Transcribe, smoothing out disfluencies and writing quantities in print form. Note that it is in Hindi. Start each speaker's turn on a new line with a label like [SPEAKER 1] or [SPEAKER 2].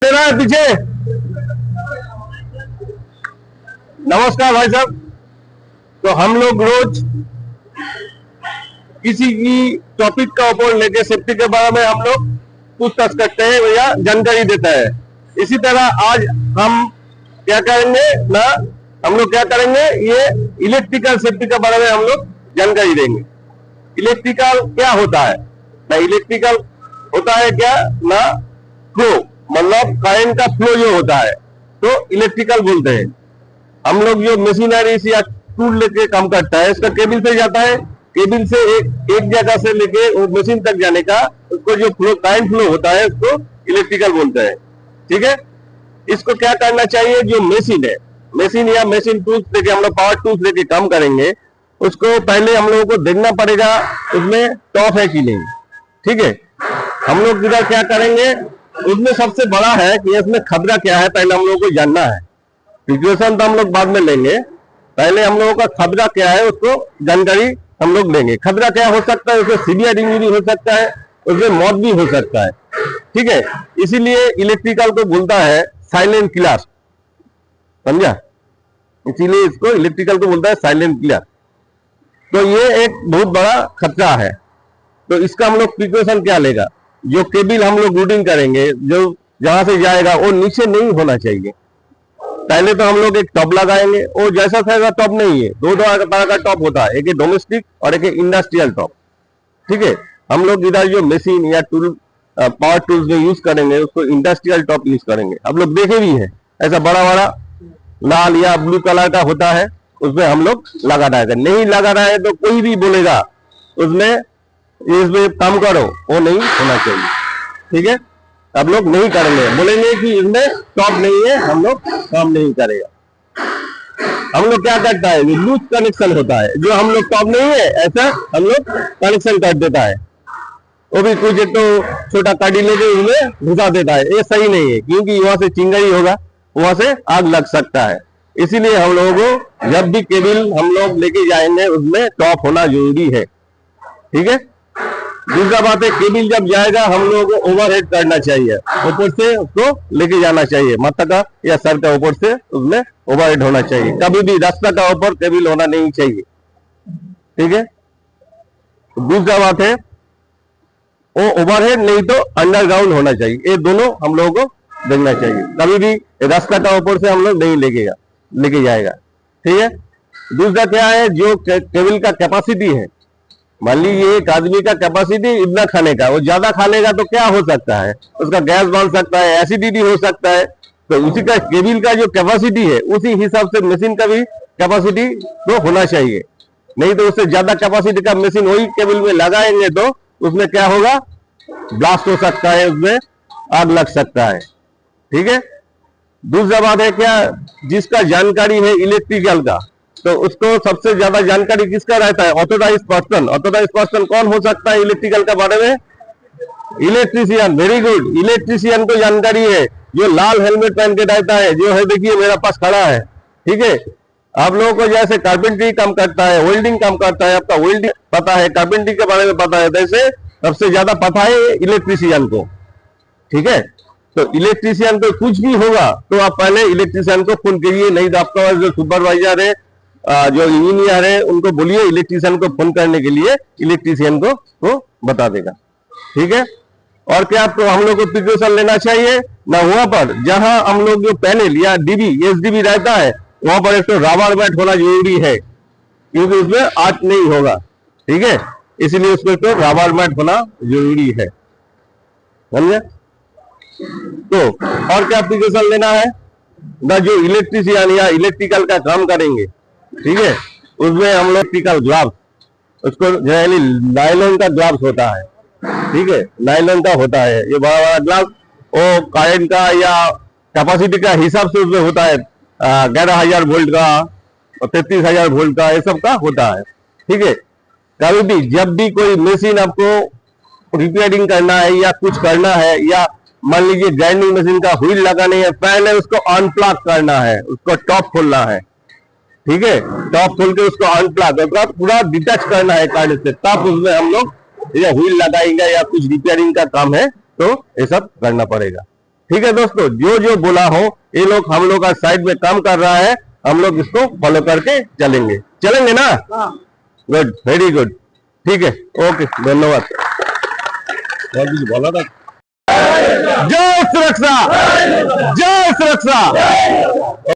[SPEAKER 1] दे रहा है पीछे। नमस्कार भाई साहब। तो हम लोग रोज किसी की टॉपिक का ऊपर लेके सेफ्टी के बारे में हम लोग पूछताछ करते हैं या जानकारी देता है। इसी तरह आज हम क्या करेंगे ना, हम लोग क्या करेंगे, ये इलेक्ट्रिकल सेफ्टी के बारे में हम लोग जानकारी देंगे। इलेक्ट्रिकल क्या होता है ना, इलेक्ट्रिकल होता है क्या ना, फ्लो, मतलब करंट का फ्लो जो होता है तो इलेक्ट्रिकल बोलते हैं। हम लोग जो मशीनरी या टूल लेके काम करता है, इसका केबल से जाता है, केबल से एक जगह से लेके वो मशीन तक जाने का उसको जो फ्लो, करंट फ्लो होता है उसको इलेक्ट्रिकल बोलते हैं। ठीक है, इसको क्या करना चाहिए, जो मशीन है, मशीन या मशीन टूल्स लेके हम लोग पावर टूल्स लेके काम करेंगे, उसको पहले हम लोगों को देखना पड़ेगा उसमें टॉप है कि नहीं। ठीक है, हम लोग इधर क्या करेंगे, उसमें सबसे बड़ा है कि इसमें खतरा क्या है, पहले हम लोगों को जानना है। प्रिकॉशन तो हम लोग बाद में लेंगे, पहले हम लोगों का खतरा क्या है उसको जानकारी हम लोग लेंगे। खतरा क्या हो सकता है, उसमें सीवियर इंजरी हो सकता है, उसमें मौत भी हो सकता है। ठीक है, इसीलिए इलेक्ट्रिकल को बोलता है साइलेंट किलर, समझा, इसीलिए इसको इलेक्ट्रिकल को बोलता है साइलेंट किलर। तो ये एक बहुत बड़ा खतरा है। तो इसका हम लोग प्रिकॉशन क्या लेगा, जो केबल हम लोग रूटिंग करेंगे, जो जहां से जाएगा वो नीचे नहीं होना चाहिए। पहले तो हम लोग एक टॉप लगाएंगे, वो जैसा तैसा टॉप नहीं है, दो तरह का टॉप होता है, एक डोमेस्टिक और एक इंडस्ट्रियल टॉप। ठीक है, हम लोग इधर जो मशीन या टूल पावर टूल्स में यूज करेंगे उसको इंडस्ट्रियल टॉप यूज करेंगे। आप लोग देखे भी हैं, ऐसा बड़ा बड़ा लाल या ब्लू कलर का होता है, उसमें हम लोग लगा रहे थे। नहीं लगा रहा है तो कोई भी बोलेगा उसमें इसमें काम करो, वो नहीं होना चाहिए। ठीक है, आप लोग नहीं करेंगे, बोलेंगे कि इसमें टॉप नहीं है, हम लोग काम नहीं करेगा। हम लोग क्या करता है, लूज कनेक्शन होता है, जो हम लोग टॉप नहीं है ऐसा हम लोग कनेक्शन कर देता है, वो भी कुछ एक तो छोटा काटी लेके उसमें घुसा देता है। ये सही नहीं है, क्योंकि वहां से चिंगारी होगा, वहां से आग लग सकता है। इसीलिए हम लोगों को जब भी केबल हम लोग लेके जाएंगे उसमें टॉप होना जरूरी है। ठीक है, दूसरा बात है, केबल जब जाएगा हम लोगों को ओवरहेड करना चाहिए, ऊपर से उसको लेके जाना चाहिए, माथा का या सर का ऊपर से उसमें ओवरहेड होना चाहिए। कभी भी रास्ता का ऊपर केबल होना नहीं चाहिए। ठीक है, दूसरा बात है, वो ओवरहेड नहीं तो अंडरग्राउंड होना चाहिए। ये दोनों हम लोगों को देखना चाहिए, कभी भी रास्ता का ऊपर से हम लोग नहीं लेके जाएगा। ठीक है, दूसरा क्या है, जो केबल का कैपेसिटी है, मान लीजिए एक आदमी का कैपेसिटी इतना खाने का, वो ज्यादा खा लेगा तो क्या हो सकता है, उसका गैस बन सकता है, एसिडिटी हो सकता है। तो उसी का केबल का जो कैपेसिटी है उसी हिसाब से मशीन का भी कैपेसिटी तो होना चाहिए। नहीं तो उससे ज्यादा कैपेसिटी का मशीन वही केबल में लगाएंगे तो उसमें क्या होगा, ब्लास्ट हो सकता है, उसमें आग लग सकता है। ठीक है, दूसरा बात है क्या, जिसका जानकारी है इलेक्ट्रिकल का, तो उसको सबसे ज्यादा जानकारी किसका रहता है, ऑथोराइज्ड पर्सन। ऑथोराइज्ड पर्सन कौन हो सकता है इलेक्ट्रिकल के बारे में, इलेक्ट्रीशियन। वेरी गुड, इलेक्ट्रीशियन को जानकारी है, जो लाल हेलमेट पहन के रहता है, जो है देखिए मेरा पास खड़ा है। ठीक है, आप लोगों को जैसे कारपेंटरी काम करता है, वेल्डिंग काम करता है, आपका वेल्डिंग पता है, कारपेंटरी के बारे में पता है, वैसे सबसे ज्यादा पता है इलेक्ट्रीशियन को। ठीक है, तो इलेक्ट्रीशियन को कुछ भी होगा तो आप पहले इलेक्ट्रीशियन को फोन करिए, नहीं तो आपका जो सुपरवाइजर है, जो इंजीनियर है, उनको बोलिए इलेक्ट्रीशियन को फोन करने के लिए, इलेक्ट्रीशियन को बता देगा। ठीक है, और क्या आपको हम लोग को प्रिकॉशन लेना चाहिए ना, वहां पर जहां हम लोग जो पैनल या डीबी एसडीबी रहता है वहां पर एक तो रबर मैट होना जरूरी है, क्योंकि उसमें आग नहीं होगा। ठीक है, इसलिए उसमें तो रबर मैट होना जरूरी है, समझे। तो और क्या प्रिकॉशन लेना है ना, जो इलेक्ट्रीशियन या इलेक्ट्रिकल का काम करेंगे, ठीक है, उसमें हम लोग इलेक्ट्रिकल ग्लव्स, उसको जनरली नायलॉन का ग्लव्स होता है। ठीक है, नायलॉन का होता है, ये बड़ा बड़ा ग्लव्स, वो करंट का या कैपेसिटी का हिसाब से उसमें होता है, 11,000 वोल्ट का और 33,000 वोल्ट का, ये सब का होता है। ठीक है, कभी भी जब भी कोई मशीन आपको रिपेयरिंग करना है या कुछ करना है, या मान लीजिए ग्राइंडिंग मशीन का व्हील लगानी है, पहले उसको अनप्लग करना है, उसको टॉप खोलना है। ठीक है, टॉप खोल के उसको अनप्लग पूरा डिटैच करना है कार्ड से, तब उसमें हम लोग व्हील लगाएंगे या कुछ रिपेयरिंग का काम है तो ये सब करना पड़ेगा। ठीक है दोस्तों, जो जो बोला हो ये लोग हम लोग का साइड में काम कर रहा है, हम लोग इसको फॉलो करके चलेंगे ना। गुड, वेरी गुड, ठीक है, ओके, धन्यवाद। बोला था जय सुरक्षा, जय सुरक्षा।